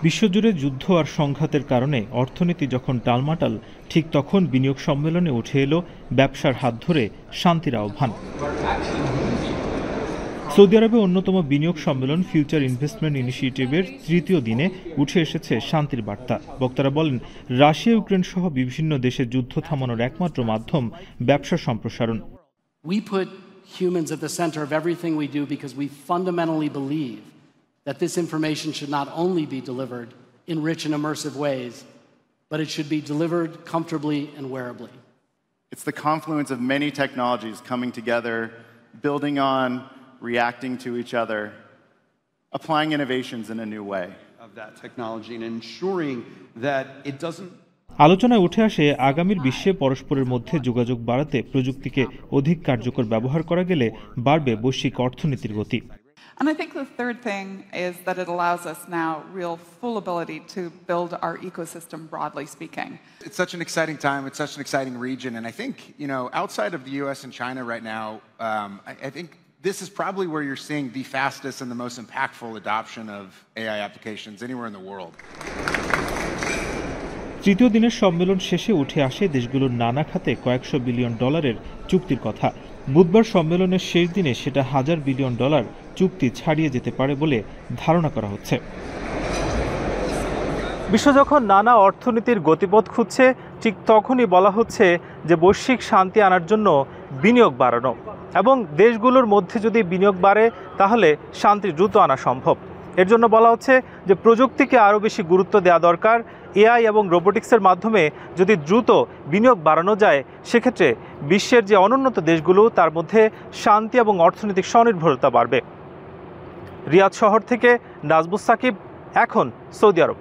বিশ্বজুড়ে যুদ্ধ আর সংঘাতের কারণে অর্থনীতি যখন টালমাটাল, ঠিক তখন বিনিয়োগ সম্মেলনে উঠে এলো ব্যবসার হাত ধরে শান্তির আহ্বান। সৌদি আরবে অন্যতম বিনিয়োগ সম্মেলন ফিউচার ইনভেস্টমেন্ট ইনিশিয়েটিভের তৃতীয় দিনে উঠে এসেছে শান্তির বার্তা। বক্তারা বলেন, রাশিয়া ইউক্রেন সহ বিভিন্ন দেশে যুদ্ধ থামানোর একমাত্র মাধ্যম ব্যবসা সম্প্রসারণ। We put humans at the center of everything we do because we fundamentally believe that this information should not only be delivered in rich and immersive ways, but it should be delivered comfortably and wearably. It's the confluence of many technologies coming together, building on, reacting to each other, applying innovations in a new way. Of that technology and ensuring that it doesn't. আলোচনায় উঠে আসে আগামীর বিশ্বে পরস্পরের মধ্যে যোগাযোগ বাড়াতে প্রযুক্তিকে অধিক কার্যকর ব্যবহার করা গেলে বাড়বে বৈশ্বিক অর্থনীতির গতি। And I think the third thing is that it allows us now real full ability to build our ecosystem, broadly speaking. It's such an exciting time. It's such an exciting region. And I think, outside of the U.S. and China right now, I think this is probably where you're seeing the fastest and the most impactful adoption of AI applications anywhere in the world. তৃতীয় দিনের সম্মেলন শেষে উঠে আসে দেশগুলোর নানা খাতে কয়েকশো বিলিয়ন ডলারের চুক্তির কথা। বুধবার সম্মেলনের শেষ দিনে সেটা $1,000 বিলিয়ন চুক্তি ছাড়িয়ে যেতে পারে বলে ধারণা করা হচ্ছে। বিশ্ব যখন নানা অর্থনীতির গতিপথ খুঁজছে, ঠিক তখনই বলা হচ্ছে যে বৈশ্বিক শান্তি আনার জন্য বিনিয়োগ বাড়ানো, এবং দেশগুলোর মধ্যে যদি বিনিয়োগ বাড়ে তাহলে শান্তি দ্রুত আনা সম্ভব। এর জন্য বলা হচ্ছে যে প্রযুক্তিকে আরও বেশি গুরুত্ব দেওয়া দরকার। এআই এবং রোবোটিক্সের মাধ্যমে যদি দ্রুত বিনিয়োগ বাড়ানো যায়, সেক্ষেত্রে বিশ্বের যে অনুন্নত দেশগুলো তার মধ্যে শান্তি এবং অর্থনৈতিক স্বনির্ভরতা বাড়বে। রিয়াদ শহর থেকে নাজমুস সাকিব, এখন সৌদি আরব।